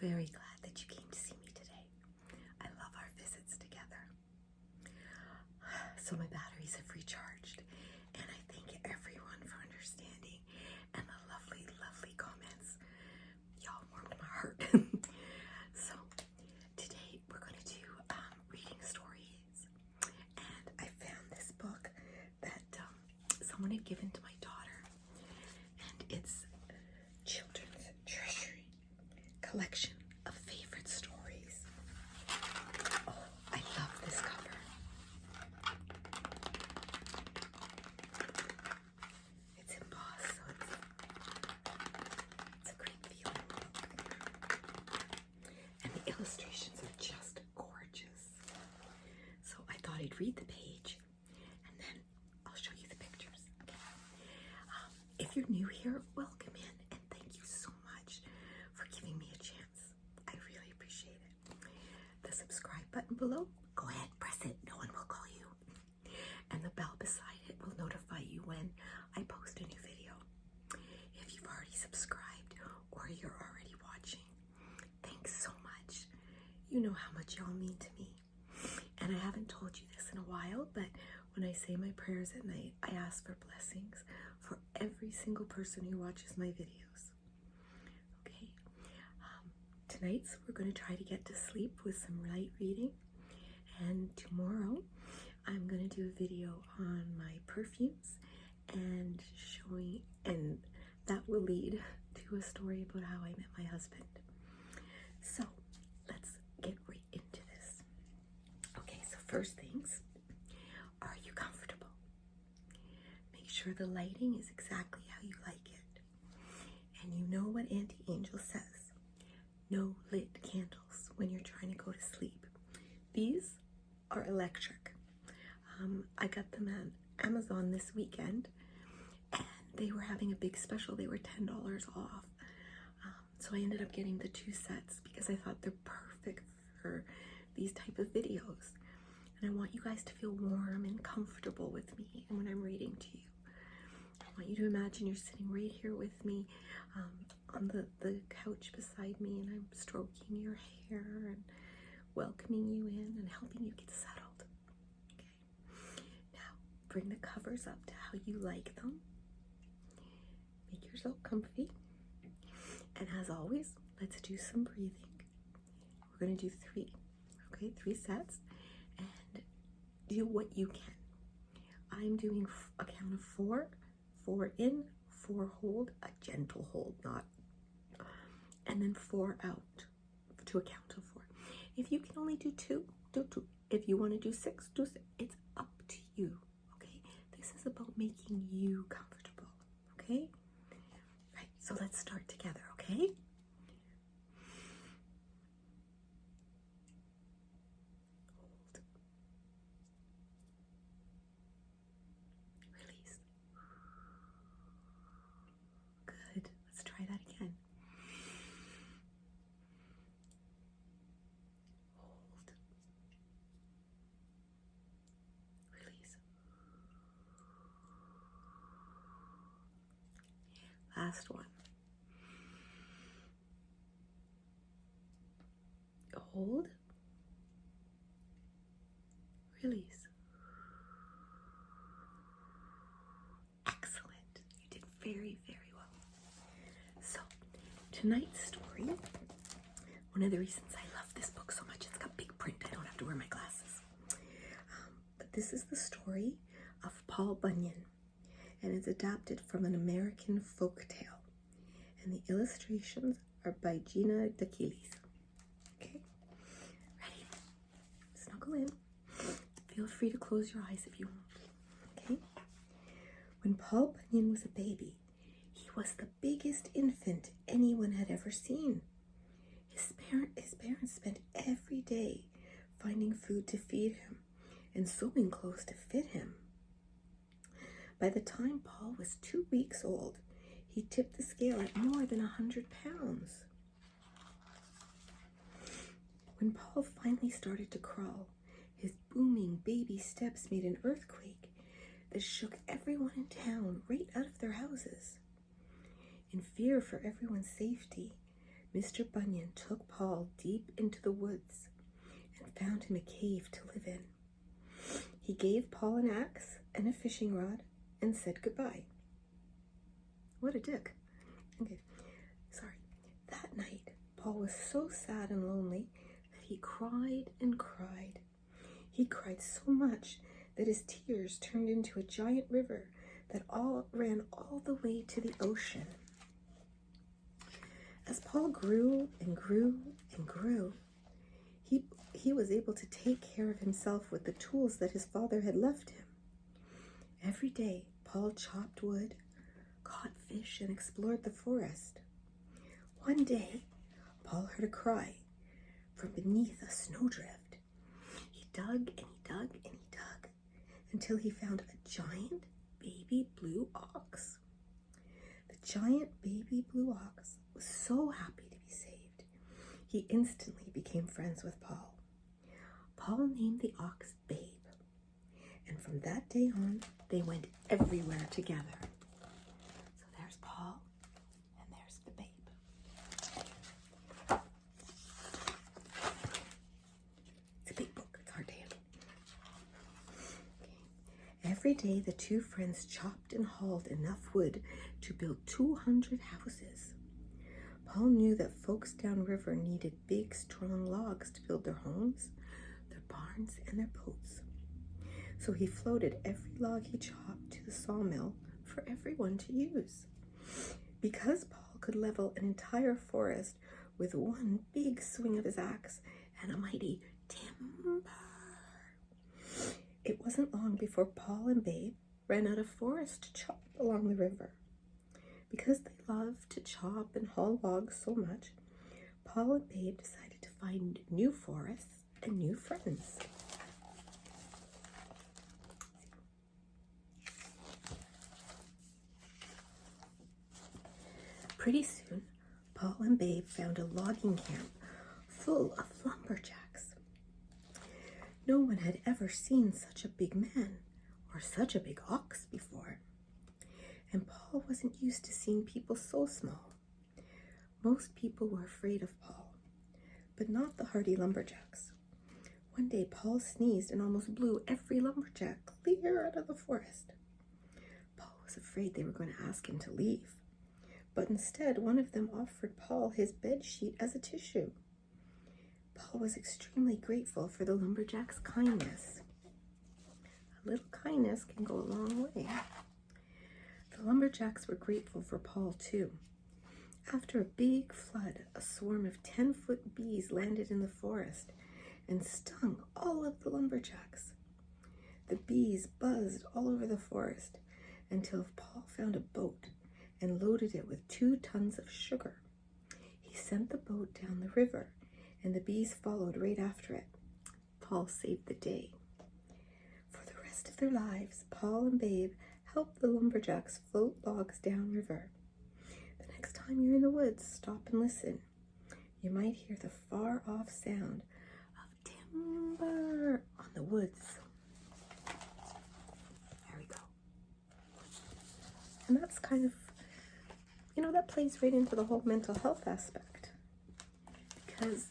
very glad that you came to see me today. I love our visits together. So my batteries have recharged, and I thank everyone for understanding and the lovely, lovely comments. Y'all warmed my heart. So today we're going to do reading stories, and I found this book that someone had given to my daughter, and it's Children's Treasury Collection of Favorite Stories. Oh, I love this cover. It's embossed, so it's a great feeling book. And the illustrations are just gorgeous. So I thought I'd read the page, and then I'll show you the pictures. Okay. If you're new here, welcome in, and thank you so much for giving me a chance. I really appreciate it. The subscribe button below, go ahead, press it. No one will call you. And the bell beside it will notify you when I post a new video. If you've already subscribed or you're already watching, thanks so much. You know how much y'all mean to me. And I haven't told you this in a while, but when I say my prayers at night, I ask for blessings for every single person who watches my videos. Okay? Tonight, we're going to try to get to sleep with some light reading. And tomorrow, I'm going to do a video on my perfumes and that will lead to a story about how I met my husband. So, let's get right into this. Okay, so first things, are you comfortable? Make sure the lighting is exactly how you like it. And you know what Auntie Angel says. No lit candles when you're trying to go to sleep. These are electric. I got them at Amazon this weekend, and they were having a big special. They were $10 off. So I ended up getting the 2 sets because I thought they're perfect for these type of videos. And I want you guys to feel warm and comfortable with me and when I'm reading to you. I want you to imagine you're sitting right here with me on the couch beside me, and I'm stroking your hair and welcoming you in and helping you get settled. Okay. Now, bring the covers up to how you like them. Make yourself comfy. And as always, let's do some breathing. We're going to do 3. Okay, 3 sets. And do what you can. I'm doing a count of 4. 4 in, 4 hold, a gentle hold, not, and then 4 out to a count of 4. If you can only do 2, do 2. If you want to do 6, do 6. It's up to you, okay? This is about making you comfortable, okay? Right, so let's start together, okay? Hold. Release. Good. Let's try that again. Hold. Release. Last one. Hold. Release. Excellent. You did very, very well. So, tonight's story, one of the reasons I love this book so much, it's got big print. I don't have to wear my glasses. But this is the story of Paul Bunyan, and it's adapted from an American folk tale. And the illustrations are by Gina Dakilis. Okay? Ready? Snuggle in. Feel free to close your eyes if you want. Okay? When Paul Bunyan was a baby, he was the biggest infant anyone had ever seen. His parents spent every day finding food to feed him and sewing clothes to fit him. By the time Paul was 2 weeks old, he tipped the scale at more than 100 pounds. When Paul finally started to crawl, his booming baby steps made an earthquake that shook everyone in town right out of their houses. In fear for everyone's safety, Mr. Bunyan took Paul deep into the woods and found him a cave to live in. He gave Paul an axe and a fishing rod and said goodbye. What a dick. Okay, sorry. That night, Paul was so sad and lonely that he cried and cried. He cried so much that his tears turned into a giant river that ran all the way to the ocean. As Paul grew and grew and grew, he was able to take care of himself with the tools that his father had left him. Every day, Paul chopped wood, caught fish, and explored the forest. One day, Paul heard a cry from beneath a snowdrift. He dug and he dug and he dug until he found a giant baby blue ox. The giant baby blue ox was so happy to be saved. He instantly became friends with Paul. Paul named the ox Babe, and from that day on, they went everywhere together. So there's Paul, and there's the babe. It's a big book, it's hard to handle. Okay. Every day, the two friends chopped and hauled enough wood to build 200 houses. Paul knew that folks downriver needed big, strong logs to build their homes, their barns, and their boats. So he floated every log he chopped to the sawmill for everyone to use. Because Paul could level an entire forest with one big swing of his axe and a mighty timber, it wasn't long before Paul and Babe ran out of forest to chop along the river. Because they loved to chop and haul logs so much, Paul and Babe decided to find new forests and new friends. Pretty soon, Paul and Babe found a logging camp full of lumberjacks. No one had ever seen such a big man or such a big ox before, and Paul wasn't used to seeing people so small. Most people were afraid of Paul, but not the hardy lumberjacks. One day, Paul sneezed and almost blew every lumberjack clear out of the forest. Paul was afraid they were going to ask him to leave, but instead, one of them offered Paul his bed sheet as a tissue. Paul was extremely grateful for the lumberjack's kindness. A little kindness can go a long way. The lumberjacks were grateful for Paul, too. After a big flood, a swarm of 10-foot bees landed in the forest and stung all of the lumberjacks. The bees buzzed all over the forest until Paul found a boat and loaded it with 2 tons of sugar. He sent the boat down the river, and the bees followed right after it. Paul saved the day. For the rest of their lives, Paul and Babe helped the lumberjacks float logs downriver. The next time you're in the woods, stop and listen. You might hear the far-off sound of timber on the woods. There we go. And that's kind of, that plays right into the whole mental health aspect, because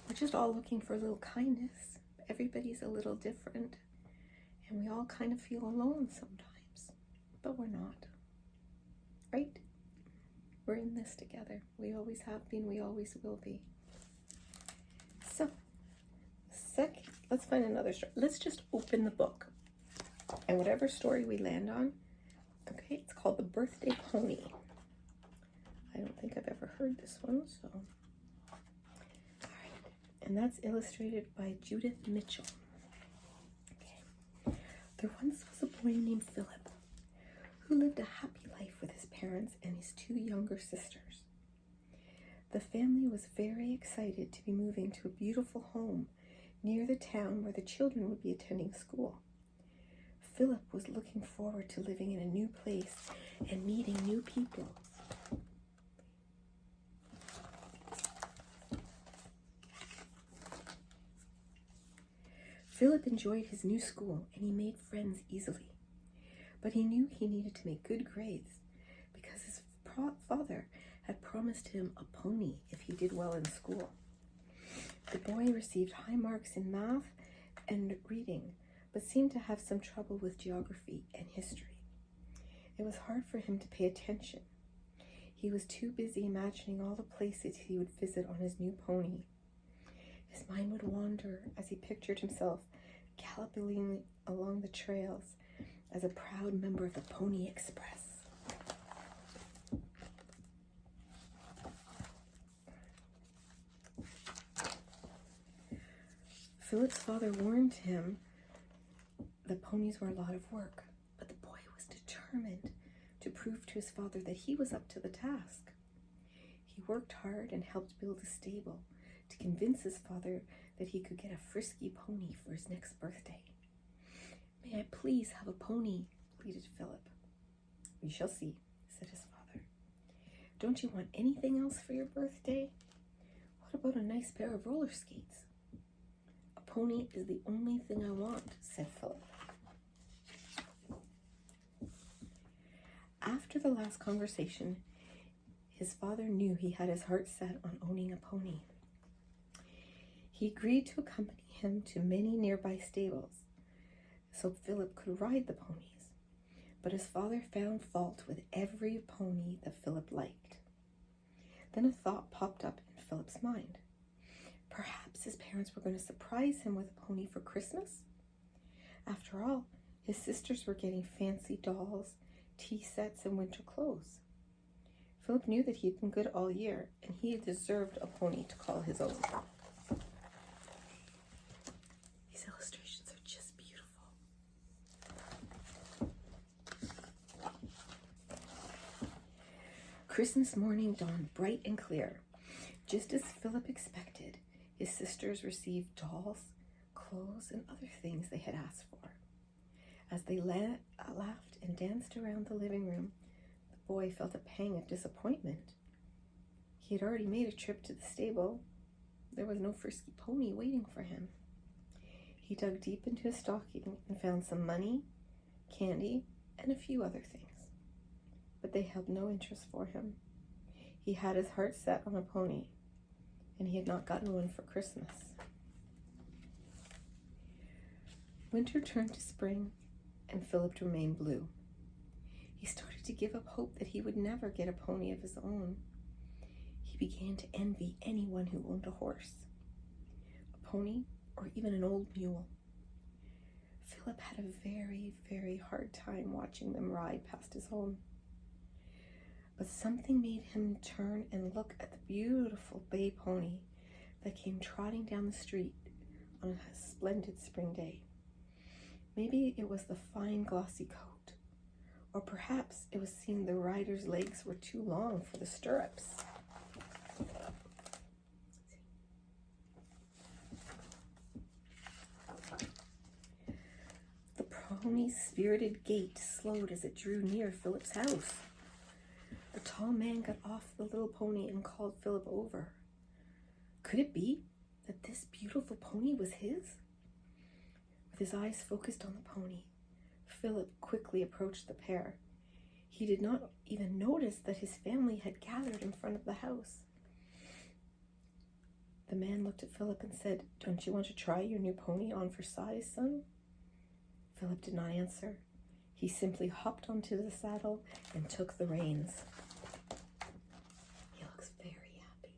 we're just all looking for a little kindness. Everybody's a little different, and we all kind of feel alone sometimes, but we're not, right? We're in this together. We always have been, we always will be. So, let's find another story. Let's just open the book, and whatever story we land on, okay, it's called The Birthday Pony. I don't think I've ever heard this one, so. All right. And that's illustrated by Judith Mitchell. Okay. There once was a boy named Philip who lived a happy life with his parents and his 2 younger sisters. The family was very excited to be moving to a beautiful home near the town where the children would be attending school. Philip was looking forward to living in a new place and meeting new people. Philip enjoyed his new school and he made friends easily. But he knew he needed to make good grades because his father had promised him a pony if he did well in school. The boy received high marks in math and reading, but seemed to have some trouble with geography and history. It was hard for him to pay attention. He was too busy imagining all the places he would visit on his new pony. His mind would wander as he pictured himself galloping along the trails as a proud member of the Pony Express. Philip's father warned him that ponies were a lot of work, but the boy was determined to prove to his father that he was up to the task. He worked hard and helped build a stable to convince his father that he could get a frisky pony for his next birthday. "May I please have a pony?" pleaded Philip. "We shall see," said his father. "Don't you want anything else for your birthday? What about a nice pair of roller skates?" "A pony is the only thing I want," said Philip. After the last conversation, his father knew he had his heart set on owning a pony. He agreed to accompany him to many nearby stables so Philip could ride the ponies, but his father found fault with every pony that Philip liked. Then a thought popped up in Philip's mind. Perhaps his parents were going to surprise him with a pony for Christmas? After all, his sisters were getting fancy dolls, tea sets, and winter clothes. Philip knew that he had been good all year, and he deserved a pony to call his own. These illustrations are just beautiful. Christmas morning dawned bright and clear. Just as Philip expected, his sisters received dolls, clothes, and other things they had asked for. As they laughed and danced around the living room, the boy felt a pang of disappointment. He had already made a trip to the stable. There was no frisky pony waiting for him. He dug deep into his stocking and found some money, candy, and a few other things. But they held no interest for him. He had his heart set on a pony, and he had not gotten one for Christmas. Winter turned to spring, and Philip remained blue. He started to give up hope that he would never get a pony of his own. He began to envy anyone who owned a horse, a pony, or even an old mule. Philip had a very, very hard time watching them ride past his home. But something made him turn and look at the beautiful bay pony that came trotting down the street on a splendid spring day. Maybe it was the fine glossy coat, or perhaps it was seeing the rider's legs were too long for the stirrups. The pony's spirited gait slowed as it drew near Philip's house. The tall man got off the little pony and called Philip over. Could it be that this beautiful pony was his? With his eyes focused on the pony, Philip quickly approached the pair. He did not even notice that his family had gathered in front of the house. The man looked at Philip and said, "Don't you want to try your new pony on for size, son?" Philip did not answer. He simply hopped onto the saddle and took the reins. He looks very happy.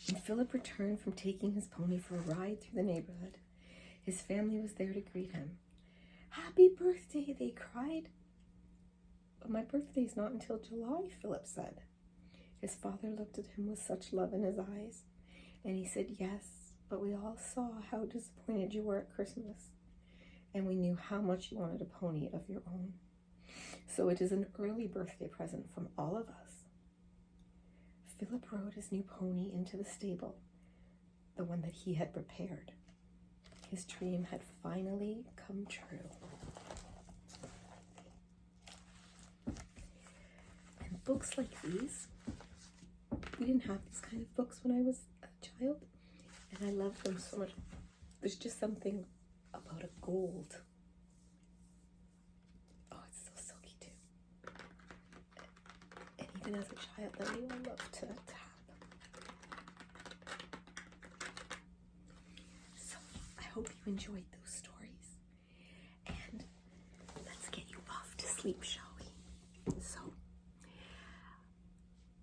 When Philip returned from taking his pony for a ride through the neighborhood, his family was there to greet him. "Happy birthday," they cried. "But my birthday's not until July," Philip said. His father looked at him with such love in his eyes, and he said, "Yes, but we all saw how disappointed you were at Christmas, and we knew how much you wanted a pony of your own. So it is an early birthday present from all of us." Philip rode his new pony into the stable, the one that he had prepared. His dream had finally come true. And books like these, we didn't have these kind of books when I was a child, and I love them so much. There's just something about a gold And as a child, I knew I loved to tap. So I hope you enjoyed those stories. And let's get you off to sleep, shall we? So,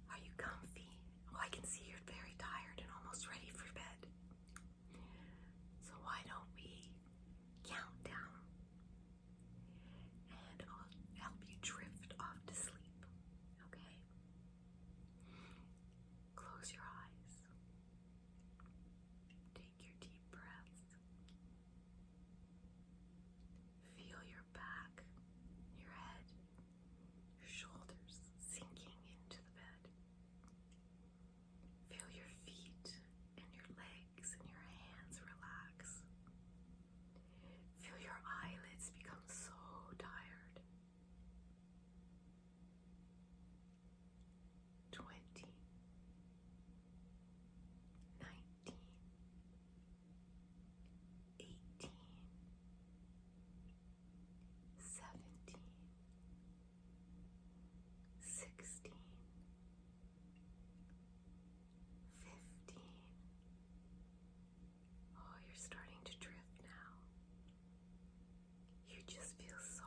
are you comfy? Oh, I can see you're very tired and almost ready for bed. So why don't we count down and I'll help you drift off to sleep, okay? Close your eyes. Take your deep breaths. Feel your back, your head, your shoulders sinking into the bed. Feel your feet and your legs and your hands relax. Feel your eyelids become so tired. 20, 19, 18, 17, 16, 15. Oh, you're starting to drift now. You just feel so